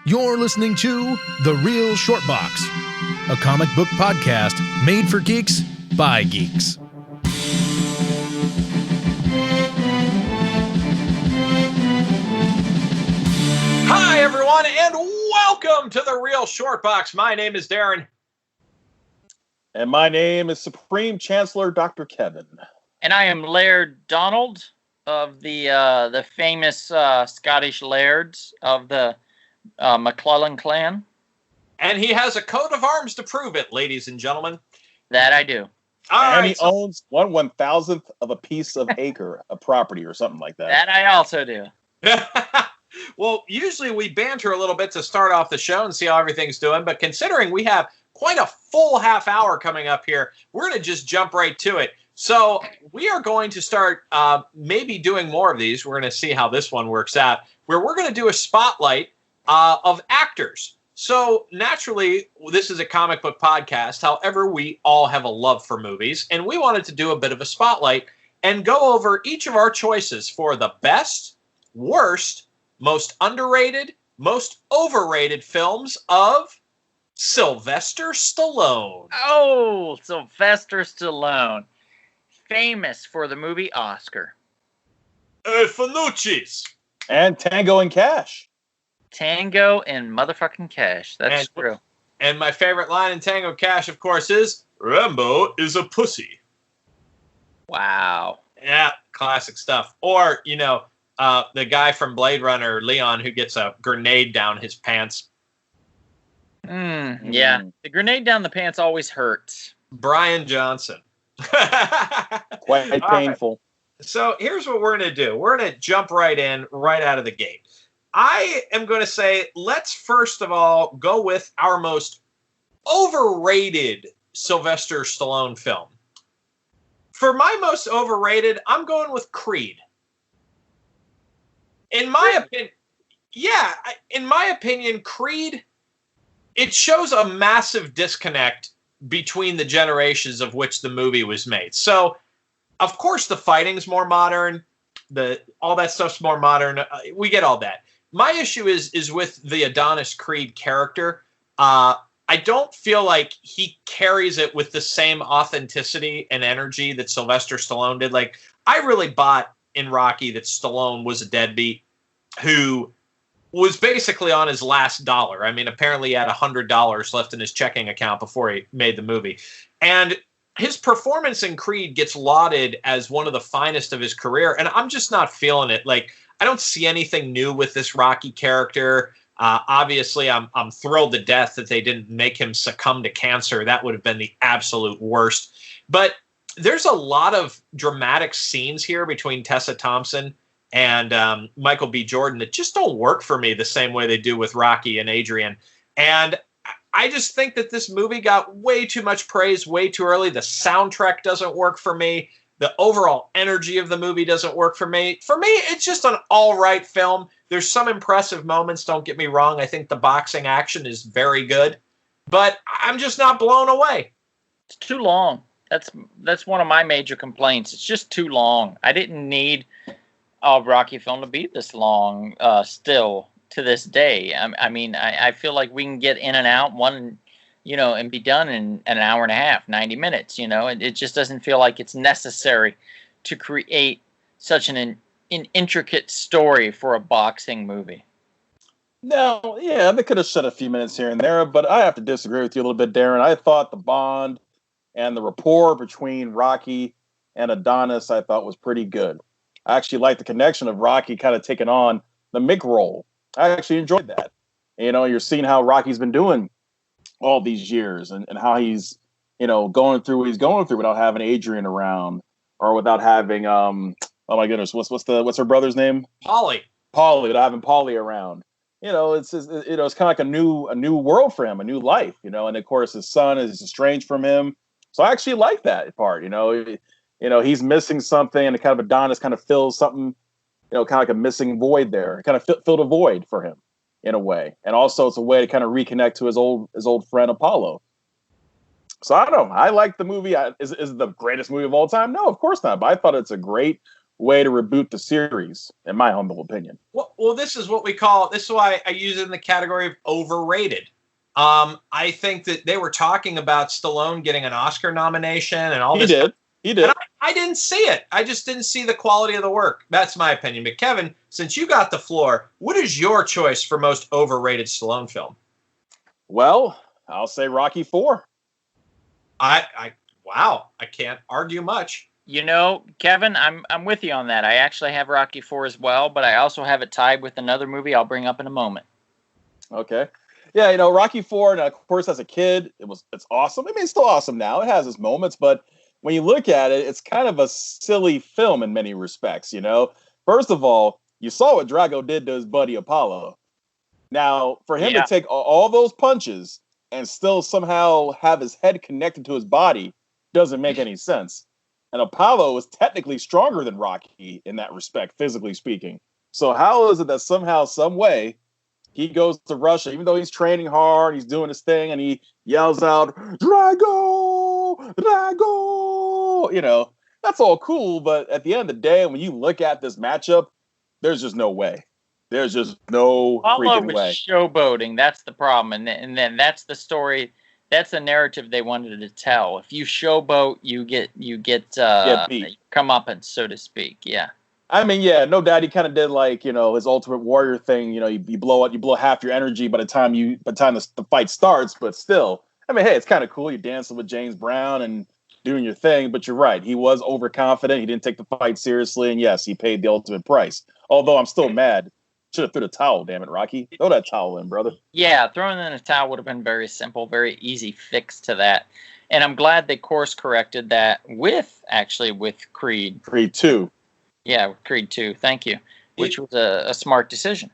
You're listening to The Real Short Box, a comic book podcast made for geeks by geeks. Hi, everyone, and welcome to The Real Short Box. My name is Darren. And my name is Supreme Chancellor Dr. Kevin. And I am Laird Donald of the famous Scottish lairds of the McClellan clan. And he has a coat of arms to prove it, ladies and gentlemen. That I do. He owns 1/1000th of a piece of acre of property or something like that. That I also do. Well, usually we banter a little bit to start off the show and see how everything's doing. But considering we have quite a full half hour coming up here, we're going to just jump right to it. So we are going to start maybe doing more of these. We're going to see how this one works out, where we're going to do a spotlight of actors. So naturally, this is a comic book podcast. However, we all have a love for movies, and we wanted to do a bit of a spotlight and go over each of our choices for the best, worst, most underrated, most overrated films of Sylvester Stallone. Oh, Sylvester Stallone. Famous for the movie Oscar. Fanucci's. And Tango and Cash. Tango and motherfucking Cash. That's true. And my favorite line in Tango Cash, of course, is, Rambo is a pussy. Wow. Yeah, classic stuff. Or, the guy from Blade Runner, Leon, who gets a grenade down his pants. Yeah, the grenade down the pants always hurts. Brian Johnson. Quite painful. Right. So here's what we're going to do. We're going to jump right in, right out of the gate. I am going to say, let's first of all go with our most overrated Sylvester Stallone film. For my most overrated, I'm going with Creed. In my opinion, Creed, it shows a massive disconnect between the generations of which the movie was made. So, of course, the fighting's more modern. All that stuff's more modern. We get all that. My issue is with the Adonis Creed character. I don't feel like he carries it with the same authenticity and energy that Sylvester Stallone did. Like, I really bought in Rocky that Stallone was a deadbeat who was basically on his last dollar. I mean, apparently he had $100 left in his checking account before he made the movie. And his performance in Creed gets lauded as one of the finest of his career, and I'm just not feeling it. Like, I don't see anything new with this Rocky character. Obviously, I'm thrilled to death that they didn't make him succumb to cancer. That would have been the absolute worst. But there's a lot of dramatic scenes here between Tessa Thompson and Michael B. Jordan that just don't work for me the same way they do with Rocky and Adrian. And I just think that this movie got way too much praise way too early. The soundtrack doesn't work for me. The overall energy of the movie doesn't work for me. For me, it's just an all right film. There's some impressive moments, don't get me wrong. I think the boxing action is very good. But I'm just not blown away. It's too long. That's one of my major complaints. It's just too long. I didn't need a Rocky film to be this long still to this day. I mean, I feel like we can get in and out and be done in an hour and a half, 90 minutes, It just doesn't feel like it's necessary to create such an intricate story for a boxing movie. No, yeah, they could have shut a few minutes here and there, but I have to disagree with you a little bit, Darren. I thought the bond and the rapport between Rocky and Adonis, I thought was pretty good. I actually like the connection of Rocky kind of taking on the Mick role. I actually enjoyed that. You're seeing how Rocky's been doing all these years and how he's, going through what he's going through without having Adrian around or without having, oh my goodness, what's her brother's name? Paulie, without having Paulie around. It's kind of like a new world for him, a new life, and of course his son is estranged from him. So I actually like that part, he's missing something and it kind of Adonis kind of fills something, kind of like a missing void there. It kind of filled a void for him in a way. And also it's a way to kind of reconnect to his old friend Apollo. So I don't know. I like the movie. Is it the greatest movie of all time? No, of course not. But I thought it's a great way to reboot the series, in my humble opinion. Well, this is what we call. This is why I use it in the category of overrated. I think that they were talking about Stallone getting an Oscar nomination and all this. He did. And I didn't see it. I just didn't see the quality of the work. That's my opinion. But Kevin, since you got the floor, what is your choice for most overrated Stallone film? Well, I'll say Rocky IV. Wow, I can't argue much. You know, Kevin, I'm with you on that. I actually have Rocky IV as well, but I also have it tied with another movie I'll bring up in a moment. Okay. Yeah, Rocky IV, and of course, as a kid, it's awesome. I mean, it's still awesome now. It has its moments, but when you look at it, it's kind of a silly film in many respects, First of all, you saw what Drago did to his buddy Apollo. Now, for him to take all those punches and still somehow have his head connected to his body doesn't make any sense. And Apollo is technically stronger than Rocky in that respect, physically speaking. So how is it that somehow, some way, he goes to Russia, even though he's training hard, he's doing his thing, and he yells out, Drago! Drago! That's all cool, but at the end of the day, when you look at this matchup, there's just no way. There's just no freaking way. Showboating, that's the problem. And then that's the story. That's the narrative they wanted to tell. If you showboat, you get comeuppance, so to speak. Yeah. I mean, yeah, no doubt he kind of did like, his Ultimate Warrior thing. You blow half your energy by the time the fight starts. But still, I mean, hey, it's kind of cool. You're dancing with James Brown and doing your thing. But you're right. He was overconfident. He didn't take the fight seriously. And yes, he paid the ultimate price. Although I'm still mad. Should have threw the towel, damn it, Rocky. Throw that towel in, brother. Yeah, throwing in a towel would have been very simple, very easy fix to that. And I'm glad they course corrected that with Creed. Creed 2. Yeah, Creed 2. Thank you. Which was a smart decision.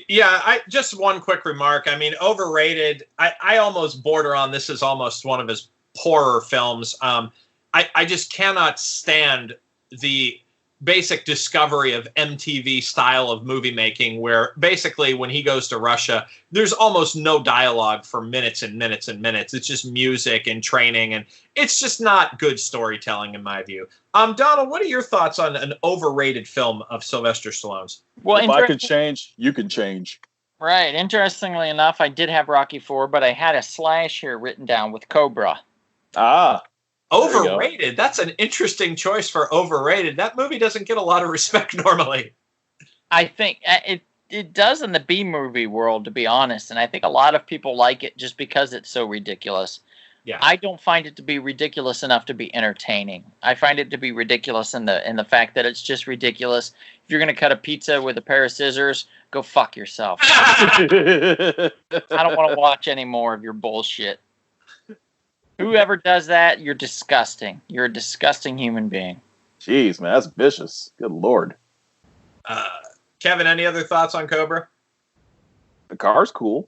Yeah, just one quick remark. I mean, overrated. I almost border on this is almost one of his poorer films. I just cannot stand the basic discovery of MTV style of movie making, where basically when he goes to Russia, there's almost no dialogue for minutes and minutes and minutes. It's just music and training, and it's just not good storytelling in my view. Donald, what are your thoughts on an overrated film of Sylvester Stallone's? Well, if I could change, you can change. Right. Interestingly enough, I did have Rocky IV, but I had a slash here written down with Cobra. Overrated. That's an interesting choice for overrated. That movie doesn't get a lot of respect normally. I think it does in the B movie world, to be honest, and I think a lot of people like it just because it's so ridiculous. Yeah. I don't find it to be ridiculous enough to be entertaining. I find it to be ridiculous in the fact that it's just ridiculous. If you're going to cut a pizza with a pair of scissors, go fuck yourself. I don't want to watch any more of your bullshit. Whoever does that, you're disgusting. You're a disgusting human being. Jeez, man, that's vicious. Good Lord. Kevin, any other thoughts on Cobra? The car's cool.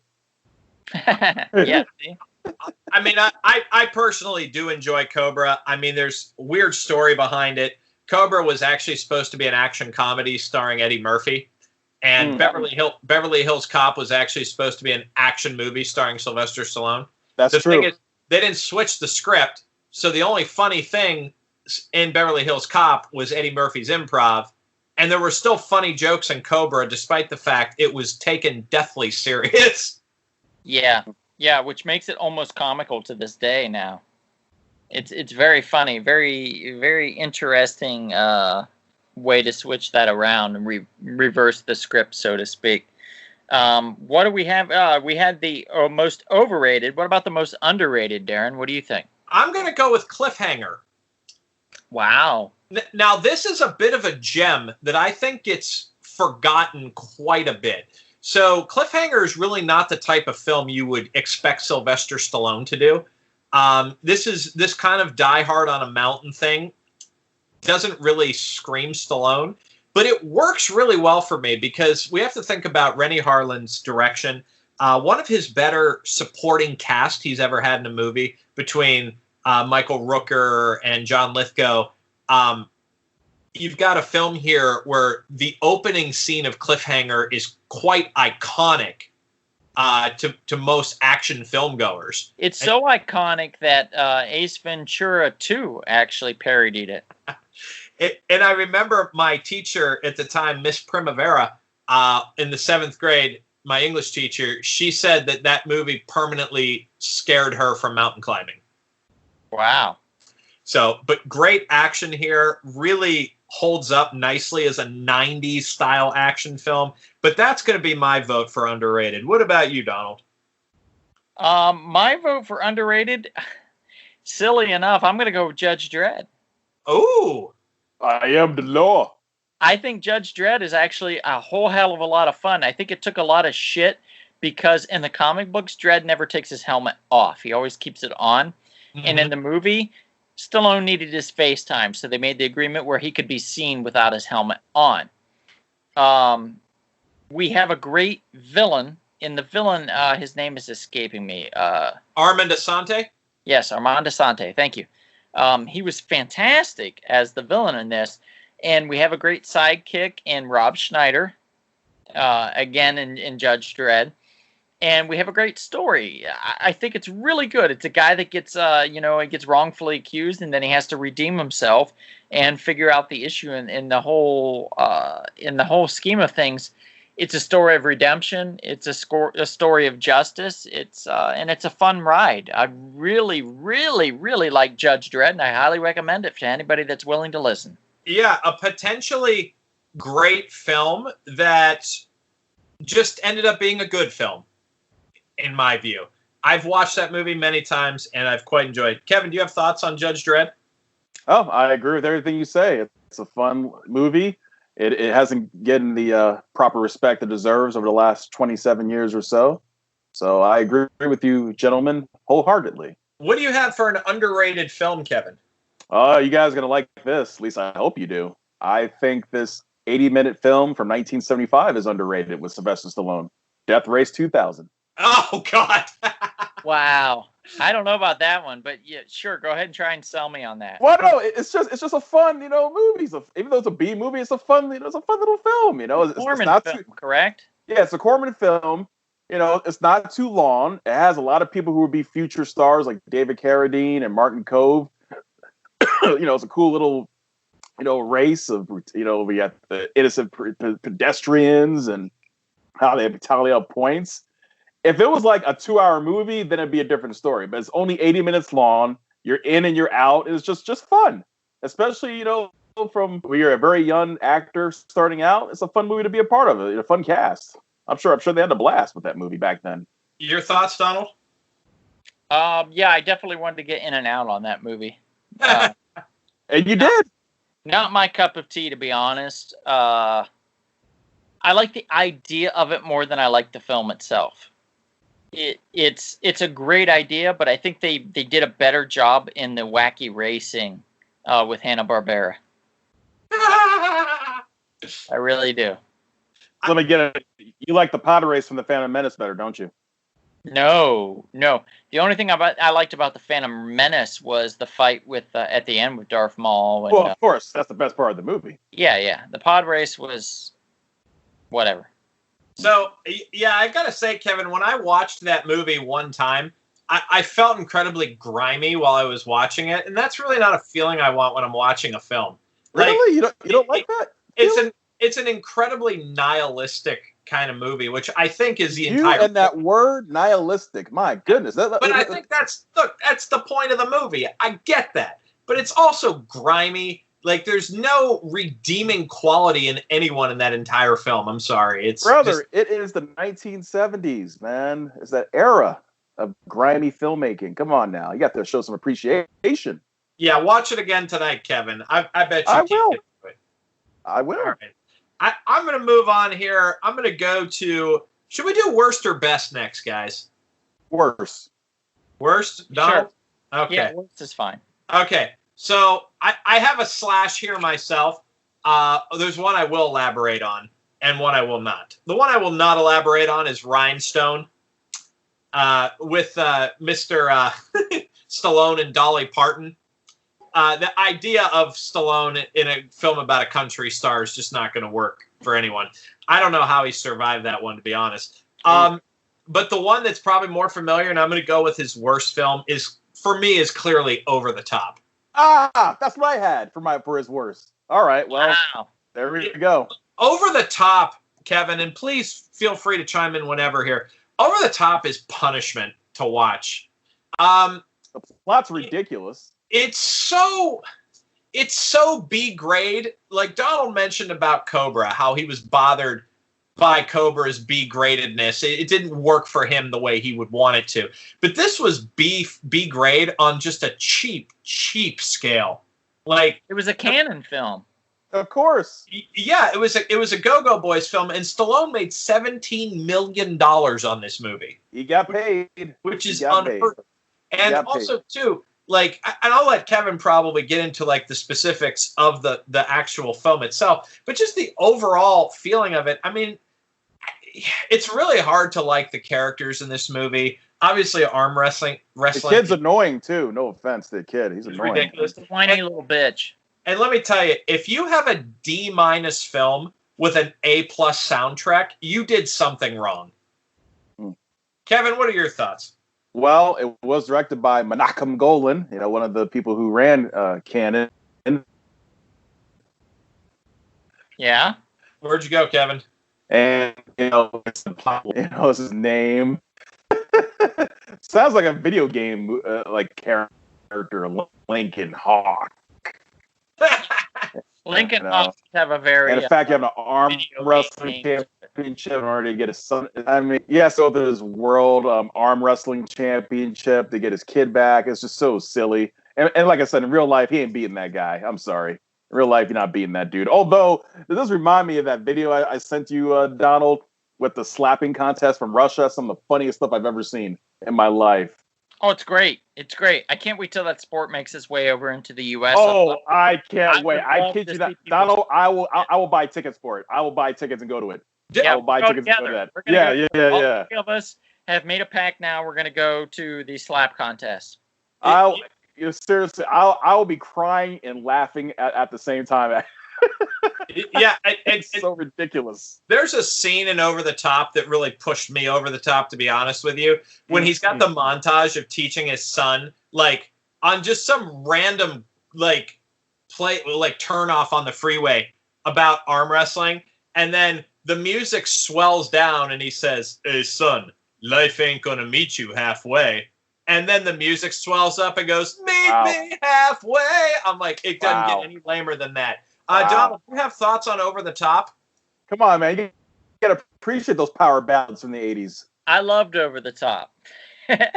Yeah. See? I mean, I personally do enjoy Cobra. I mean, there's a weird story behind it. Cobra was actually supposed to be an action comedy starring Eddie Murphy. And Beverly Hills Cop was actually supposed to be an action movie starring Sylvester Stallone. That's true. Thing is, they didn't switch the script, so the only funny thing in Beverly Hills Cop was Eddie Murphy's improv, and there were still funny jokes in Cobra, despite the fact it was taken deathly serious. Yeah, which makes it almost comical to this day now. It's very funny, very, very interesting way to switch that around and reverse the script, so to speak. What do we have? We had the most overrated. What about the most underrated, Darren? What do you think? I'm going to go with Cliffhanger. Wow. Now, this is a bit of a gem that I think gets forgotten quite a bit. So Cliffhanger is really not the type of film you would expect Sylvester Stallone to do. This kind of Die Hard on a Mountain thing doesn't really scream Stallone. But it works really well for me because we have to think about Rennie Harlin's direction. One of his better supporting cast he's ever had in a movie, between Michael Rooker and John Lithgow. You've got a film here where the opening scene of Cliffhanger is quite iconic to most action film goers. It's so iconic that Ace Ventura 2 actually parodied it. And I remember my teacher at the time, Miss Primavera, in the 7th grade, my English teacher, she said that movie permanently scared her from mountain climbing. Wow. So, but great action here, really holds up nicely as a 90s style action film. But that's going to be my vote for underrated. What about you, Donald? My vote for underrated, silly enough, I'm going to go with Judge Dredd. Oh, I am the law. I think Judge Dredd is actually a whole hell of a lot of fun. I think it took a lot of shit because in the comic books, Dredd never takes his helmet off. He always keeps it on. Mm-hmm. And in the movie, Stallone needed his face time, so they made the agreement where he could be seen without his helmet on. We have a great villain. In the villain, his name is escaping me. Armand Assante? Yes, Armand Assante. Thank you. He was fantastic as the villain in this. And we have a great sidekick in Rob Schneider, again in Judge Dredd. And we have a great story. I think it's really good. It's a guy that gets, he gets wrongfully accused, and then he has to redeem himself and figure out the issue. In the whole scheme of things, it's a story of redemption. It's a story of justice. And it's a fun ride. I really, really, really like Judge Dredd, and I highly recommend it to anybody that's willing to listen. Yeah, a potentially great film that just ended up being a good film, in my view. I've watched that movie many times, and I've quite enjoyed it. Kevin, do you have thoughts on Judge Dredd? Oh, I agree with everything you say. It's a fun movie. It hasn't gotten the proper respect it deserves over the last 27 years or so. So I agree with you, gentlemen, wholeheartedly. What do you have for an underrated film, Kevin? You guys are going to like this. At least I hope you do. I think this 80-minute film from 1975 is underrated with Sylvester Stallone. Death Race 2000. Oh, God. Wow. I don't know about that one, but yeah, sure. Go ahead and try and sell me on that. Well, no, it's just a fun, movie. Even though it's a B movie, it's a fun little film. It's not film, too, correct? Yeah, it's a Corman film. It's not too long. It has a lot of people who would be future stars like David Carradine and Martin Kove. It's a cool little, race of, we got the innocent pedestrians and how they tally up points. If it was like a 2-hour movie, then it'd be a different story. But it's only 80 minutes long. You're in and you're out. It's just fun. Especially, from when you're a very young actor starting out. It's a fun movie to be a part of. A fun cast. I'm sure they had a blast with that movie back then. Your thoughts, Donald? Yeah, I definitely wanted to get in and out on that movie. And you did. Not my cup of tea, to be honest. I like the idea of it more than I like the film itself. It's a great idea, but I think they did a better job in the wacky racing with Hanna-Barbera. I really do. Let me get it. You like the pod race from the Phantom Menace better, don't you? No. The only thing I liked about the Phantom Menace was the fight with at the end with Darth Maul. And, well, of course, that's the best part of the movie. Yeah. The pod race was whatever. So, yeah, I got to say, Kevin, when I watched that movie one time, I felt incredibly grimy while I was watching it, and that's really not a feeling I want when I'm watching a film. Really? You don't like that? It's an incredibly nihilistic kind of movie, which I think is the entire. And that word nihilistic, my goodness. But I think that's the point of the movie. I get that, but it's also grimy. Like, there's no redeeming quality in anyone in that entire film. I'm sorry. It is the 1970s, man. It's that era of grimy filmmaking. Come on now. You got to show some appreciation. Yeah, watch it again tonight, Kevin. I bet you I can't will. get to it. I will. All right. I'm going to move on here. I'm going to go to... Should we do worst or best next, guys? Worst. Worst? Donald? Sure. Okay. Yeah, worst is fine. Okay. So I have a slash here myself. There's one I will elaborate on and one I will not. The one I will not elaborate on is Rhinestone with Mr. Stallone and Dolly Parton. The idea of Stallone in a film about a country star is just not going to work for anyone. I don't know how he survived that one, to be honest. But the one that's probably more familiar, and I'm going to go with his worst film, is clearly Over the Top. That's what I had for his worst. All right. Well, Wow. there we go. Over the Top, Kevin, and please feel free to chime in whenever here. Over the Top is punishment to watch. The plot's ridiculous. It's so B grade. Like Donald mentioned about Cobra, how he was bothered by Cobra's B gradedness. It didn't work for him the way he would want it to. But this was B grade on just a cheap scale. Like It was a canon film. Of course. Yeah, it was a Go-Go Boys film, and Stallone made $17 million on this movie. He got paid. Which is unheard unheard. And also, too, like, and I'll let Kevin probably get into, like, the specifics of the actual film itself, but just the overall feeling of it, I mean, it's really hard to like the characters in this movie. Obviously, arm wrestling. The kid's annoying, too. No offense to the kid. He's annoying. Ridiculous. Whiny little bitch. And let me tell you, if you have a D- film with an A+ soundtrack, you did something wrong. Kevin, what are your thoughts? Well, it was directed by Menachem Golan, one of the people who ran Canon. Yeah. Where'd you go, Kevin? And it's his name. Sounds like a video game like character, Lincoln Hawk. Lincoln Hawks have a very. And in fact, you have an arm wrestling championship in order to get his son. I mean, so there's world arm wrestling championship to get his kid back. It's just so silly. And like I said, in real life, he ain't beating that guy. I'm sorry. In real life, you're not beating that dude. Although, it does remind me of that video I sent you, Donald, with the slapping contest from Russia. Some of the funniest stuff I've ever seen in my life. Oh, it's great. It's great. I can't wait till that sport makes its way over into the U.S. Oh, I can't wait. I kid you not. Donald, I will buy tickets for it. I will buy tickets and go to it. Yeah, I will buy tickets and go to that. All three of us have made a pact now. We're going to go to the slap contest. Seriously, I will be crying and laughing at the same time. It's so ridiculous. There's a scene in Over the Top that really pushed me over the top, to be honest with you, when he's got the montage of teaching his son, like, on just some random, like, turn off on the freeway about arm wrestling, and then the music swells down and he says, "Hey, son, life ain't gonna meet you halfway." And then the music swells up and goes, "Meet me halfway." I'm like, it doesn't get any lamer than that. Donald, do you have thoughts on Over the Top? Come on, man. You got to appreciate those power ballads from the 80s. I loved Over the Top. I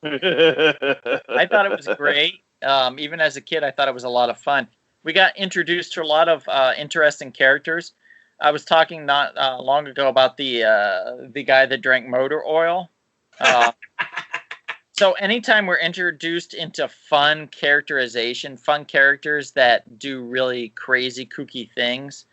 thought it was great. Even as a kid, I thought it was a lot of fun. We got introduced to a lot of interesting characters. I was talking not long ago about the guy that drank motor oil. So anytime we're introduced into fun characterization, fun characters that do really crazy, kooky things,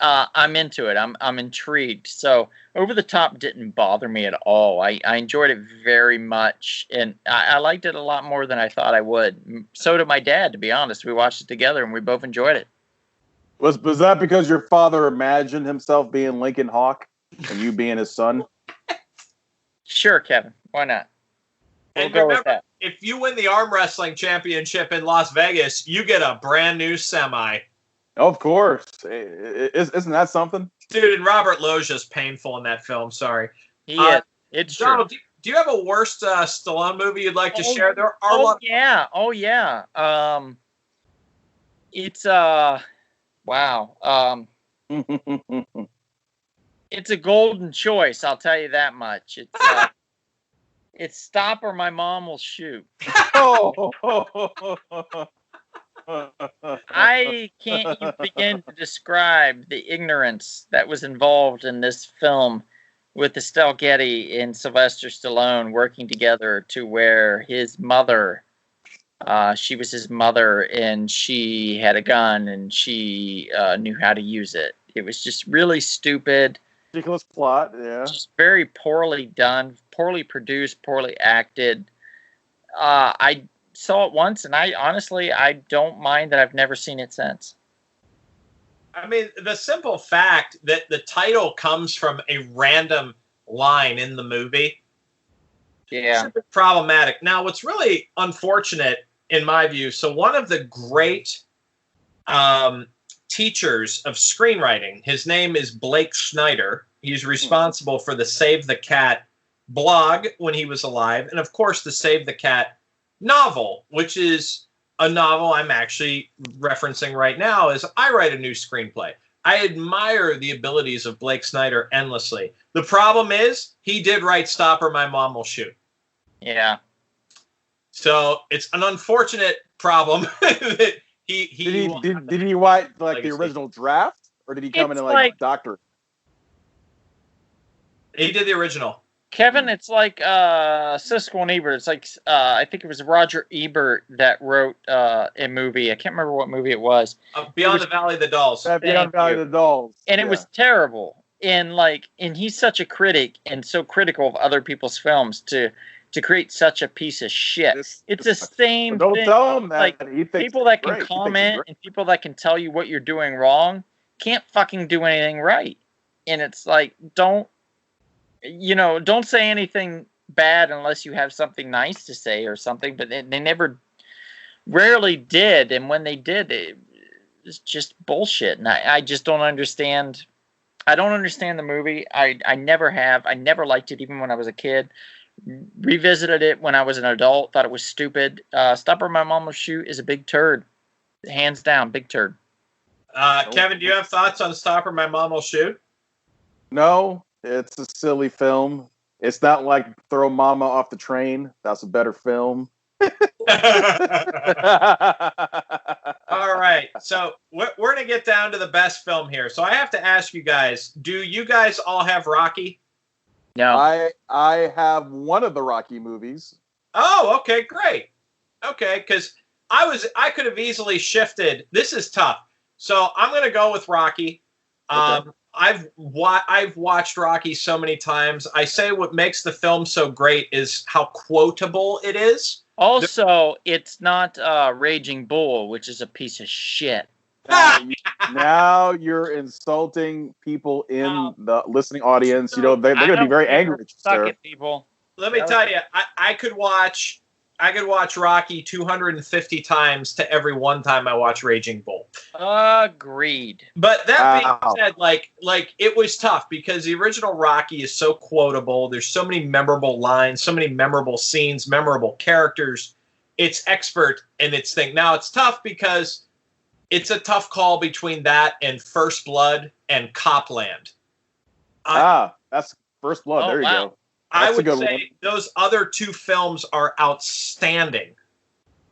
I'm into it. I'm intrigued. So Over the Top didn't bother me at all. I enjoyed it very much, and I liked it a lot more than I thought I would. So did my dad, to be honest. We watched it together, and we both enjoyed it. Was that because your father imagined himself being Lincoln Hawk and you being his son? Sure, Kevin. Why not? We'll And go remember, with that. if you win the arm wrestling championship in Las Vegas, you get a brand new semi. Of course. Isn't that something? Dude, and Robert Loggia's painful in that film. Sorry. He is. It's Donald, true. do you have a worst Stallone movie you'd like to share? There are a lot. Yeah. Oh, yeah. It's wow. It's a golden choice. I'll tell you that much. It's Stop or My Mom Will Shoot. I can't even begin to describe the ignorance that was involved in this film with Estelle Getty and Sylvester Stallone working together to where his mother, she was his mother and she had a gun and she knew how to use it. It was just really stupid. Ridiculous plot, yeah. Just very poorly done, poorly produced, poorly acted. I saw it once, and I don't mind that I've never seen it since. I mean, the simple fact that the title comes from a random line in the movie, yeah, is a bit problematic. Now, what's really unfortunate, in my view, so one of the great teachers of screenwriting. His name is Blake Snyder. He's responsible for the Save the Cat blog when he was alive, and of course the Save the Cat novel, which is a novel I'm actually referencing right now as I write a new screenplay. I admire the abilities of Blake Snyder endlessly. The problem is he did write Stop or My Mom Will Shoot. Yeah. So it's an unfortunate problem that he did he write like the original draft, or did he come in and like doctor? He did the original. Kevin, it's like Siskel and Ebert. It's like I think it was Roger Ebert that wrote a movie. I can't remember what movie it was. Beyond the Valley of the Dolls. Beyond the Valley of the Dolls. And it was terrible. And he's such a critic and so critical of other people's films to create such a piece of shit. It's the same thing. Don't tell him that. Like, people that can comment and people that can tell you what you're doing wrong can't fucking do anything right. And it's like, don't say anything bad unless you have something nice to say or something. But they rarely did. And when they did, it was just bullshit. And I just don't understand. I don't understand the movie. I never have. I never liked it even when I was a kid. Revisited it when I was an adult. Thought it was stupid. Stop or My Mom Will Shoot is a big turd. Hands down, big turd. Kevin, do you have thoughts on Stop or My Mom Will Shoot? No, it's a silly film. It's not like Throw Mama Off the Train. That's a better film. All right, so we're going to get down to the best film here. So I have to ask you guys, do you guys all have Rocky? No. I have one of the Rocky movies. Oh, okay, great. Okay, because I could have easily shifted. This is tough. So I'm going to go with Rocky. Okay. I've watched Rocky so many times. I say what makes the film so great is how quotable it is. Also, it's not Raging Bull, which is a piece of shit. Now you're insulting people in the listening audience. They're going to be very angry at you, sir. People. Let me tell you, I could watch Rocky 250 times to every one time I watch Raging Bull. Agreed. But that being said, like it was tough because the original Rocky is so quotable. There's so many memorable lines, so many memorable scenes, memorable characters. It's expert in its thing. Now it's tough because it's a tough call between that and First Blood and Copland. That's First Blood. There you go. I would say those other two films are outstanding.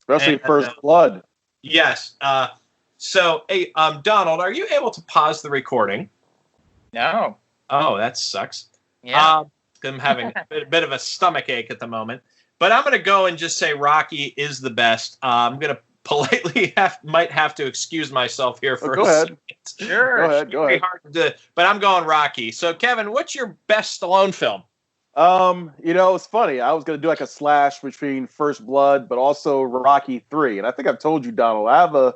Especially First Blood. Yes. So, hey, Donald, are you able to pause the recording? No. Oh, that sucks. Yeah. I'm having a bit of a stomach ache at the moment. But I'm going to go and just say Rocky is the best. I'm going to politely might have to excuse myself here for a second. Sure. Go ahead. But I'm going Rocky. So, Kevin, what's your best Stallone film? It's funny. I was going to do like a slash between First Blood, but also Rocky 3. And I think I've told you, Donald, I have a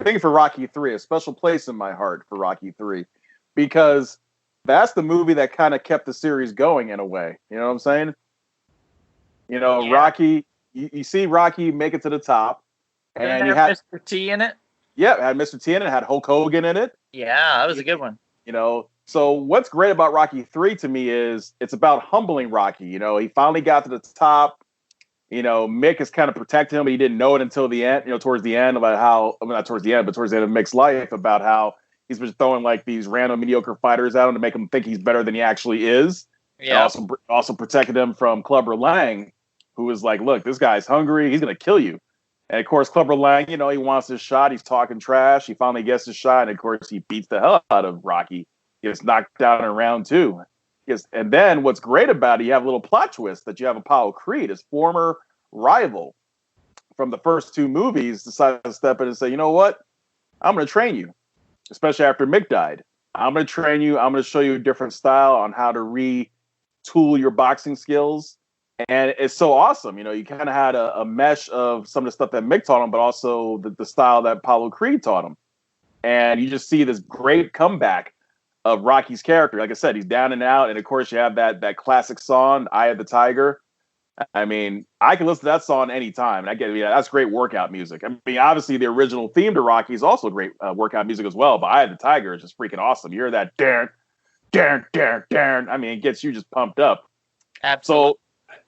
thing for Rocky 3, a special place in my heart for Rocky 3, because that's the movie that kind of kept the series going in a way. You know what I'm saying? Yeah. Rocky, you see Rocky make it to the top. And you had Mr. T in it? Yeah, it had Mr. T in it. It had Hulk Hogan in it. Yeah, that was a good one. So what's great about Rocky 3 to me is it's about humbling Rocky. He finally got to the top. Mick is kind of protecting him, but he didn't know it until the end, towards the end about how, not towards the end, but towards the end of Mick's life, about how he's been throwing like these random mediocre fighters at him to make him think he's better than he actually is. Yeah. And also protected him from Clubber Lang, who was like, look, this guy's hungry. He's going to kill you. And of course, Clubber Lang, he wants his shot. He's talking trash. He finally gets his shot. And of course, he beats the hell out of Rocky. He gets knocked down in round 2. And then what's great about it, you have a little plot twist that you have Apollo Creed, his former rival from the first 2 movies, decided to step in and say, you know what? I'm going to train you, especially after Mick died. I'm going to train you. I'm going to show you a different style on how to retool your boxing skills. And it's so awesome. You kind of had a mesh of some of the stuff that Mick taught him, but also the style that Apollo Creed taught him. And you just see this great comeback of Rocky's character. Like I said, he's down and out. And of course, you have that classic song, Eye of the Tiger. I mean, I can listen to that song anytime, and that's great workout music. I mean, obviously the original theme to Rocky is also great workout music as well. But Eye of the Tiger is just freaking awesome. You hear that, darn, darn, darn, darn. I mean, it gets you just pumped up. Absolutely. So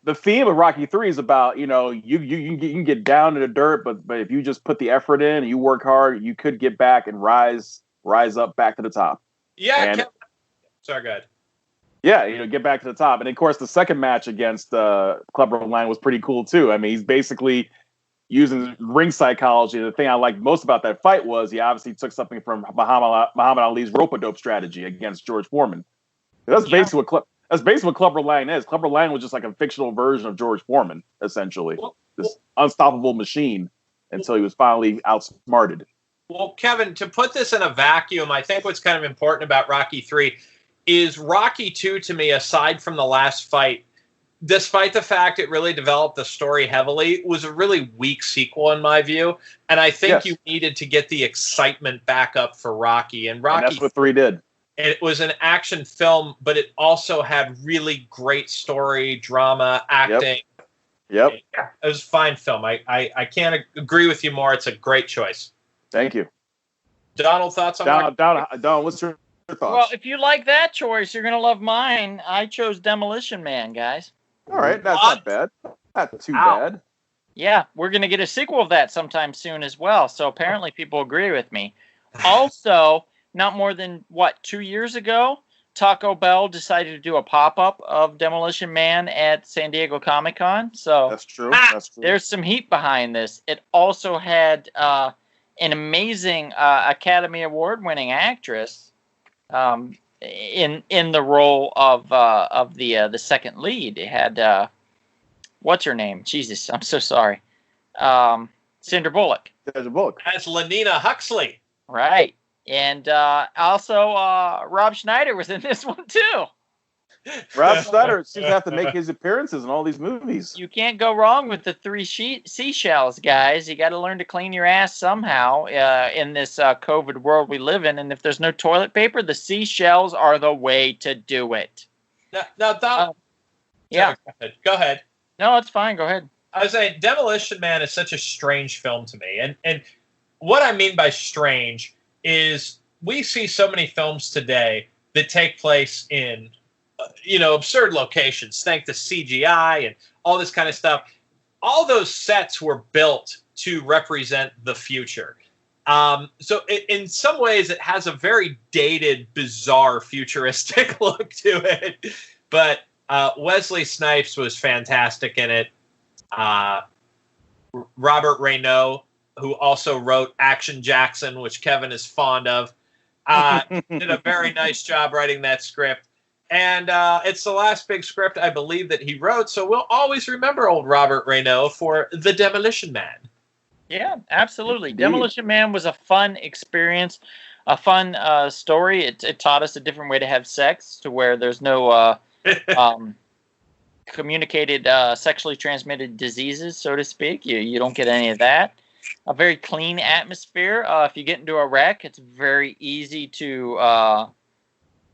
the theme of Rocky 3 is about, you can get down to the dirt, but if you just put the effort in and you work hard, you could get back and rise up back to the top. Yeah. Sorry, go ahead. Yeah, get back to the top. And of course, the second match against Clubber Lang was pretty cool too. I mean, he's basically using ring psychology. The thing I liked most about that fight was he obviously took something from Muhammad Ali's rope-a-dope strategy against George Foreman. That's basically what Clubber Lang is. Clubber Lang was just like a fictional version of George Foreman, essentially. This unstoppable machine until he was finally outsmarted. Well, Kevin, to put this in a vacuum, I think what's kind of important about Rocky 3 is Rocky 2, to me, aside from the last fight, despite the fact it really developed the story heavily, was a really weak sequel in my view. And I think you needed to get the excitement back up for Rocky. And that's what 3 did. It was an action film, but it also had really great story, drama, acting. Yep. Yeah, it was a fine film. I can't agree with you more. It's a great choice. Thank you. Donald, thoughts on Donald, what's your thoughts? Well, if you like that choice, you're going to love mine. I chose Demolition Man, guys. All right, that's not bad. Not too bad. Yeah, we're going to get a sequel of that sometime soon as well. So apparently people agree with me. Also, not more than, 2 years ago, Taco Bell decided to do a pop-up of Demolition Man at San Diego Comic-Con. So that's true. That's true. There's some heat behind this. It also had an amazing Academy Award-winning actress in the role of the second lead. It had what's her name? Jesus, I'm so sorry. Sandra Bullock. Sandra Bullock. That's Lenina Huxley. Right. And also Rob Schneider was in this one too. Rob Schneider seems to have to make his appearances in all these movies. You can't go wrong with the 3 seashells, guys. You got to learn to clean your ass somehow in this COVID world we live in. And if there's no toilet paper, the seashells are the way to do it. Yeah. Go ahead. No, it's fine. Go ahead. I was saying Demolition Man is such a strange film to me. And what I mean by strange is we see so many films today that take place in absurd locations, thanks to CGI and all this kind of stuff. All those sets were built to represent the future. So in some ways, it has a very dated, bizarre, futuristic look to it. But Wesley Snipes was fantastic in it. Robert Reynaud, who also wrote Action Jackson, which Kevin is fond of, did a very nice job writing that script. And it's the last big script, I believe, that he wrote. So we'll always remember old Robert Reynaud for The Demolition Man. Yeah, absolutely. Demolition Man was a fun experience, a fun story. It taught us a different way to have sex, to where there's no communicated sexually transmitted diseases, so to speak. You don't get any of that. A very clean atmosphere. If you get into a wreck, it's very easy to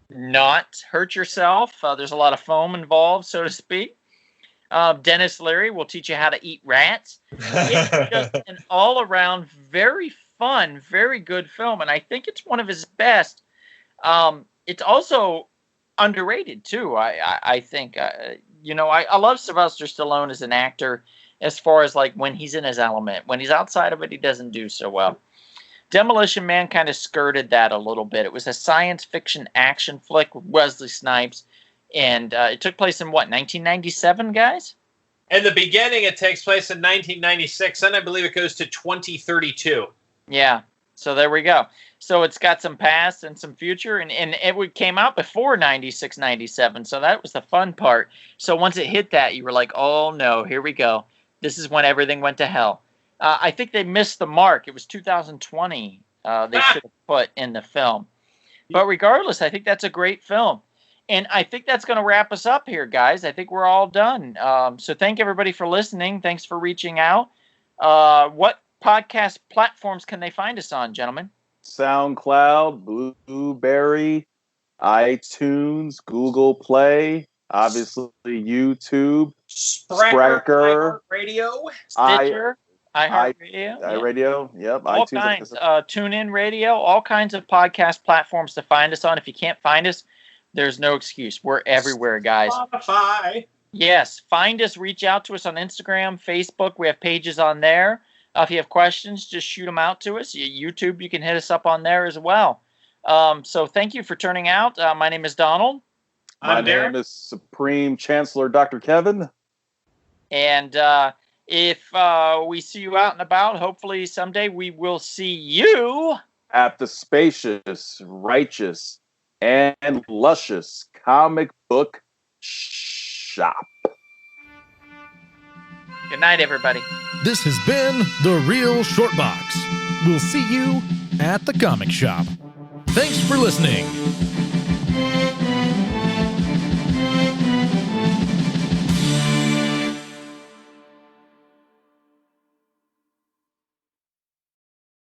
not hurt yourself. There's a lot of foam involved, so to speak. Dennis Leary will teach you how to eat rats. It's just an all-around very fun, very good film, and I think it's one of his best. It's also underrated too. I think I love Sylvester Stallone as an actor, as far as like when he's in his element. When he's outside of it, he doesn't do so well. Demolition Man kind of skirted that a little bit. It was a science fiction action flick with Wesley Snipes, and it took place in 1997, guys? In the beginning, it takes place in 1996, and I believe it goes to 2032. Yeah, so there we go. So it's got some past and some future, and it came out before 96, 97, so that was the fun part. So once it hit that, you were like, oh no, here we go. This is when everything went to hell. I think they missed the mark. It was 2020 they should have put in the film. But regardless, I think that's a great film. And I think that's going to wrap us up here, guys. I think we're all done. So thank everybody for listening. Thanks for reaching out. What podcast platforms can they find us on, gentlemen? SoundCloud, Blueberry, iTunes, Google Play, obviously YouTube. Sprecher. Radio. Stitcher, iHeartRadio, iRadio, yep. all iTunes, kinds. TuneIn Radio, all kinds of podcast platforms to find us on. If you can't find us, there's no excuse. We're everywhere, guys. Spotify. Yes, find us, reach out to us on Instagram, Facebook. We have pages on there. If you have questions, just shoot them out to us. YouTube, you can hit us up on there as well. So thank you for turning out. My name is Donald. My name is Supreme Chancellor Dr. Kevin. And if we see you out and about, hopefully someday we will see you at the spacious, righteous, and luscious comic book shop. Good night, everybody. This has been The Real Short Box. We'll see you at the comic shop. Thanks for listening.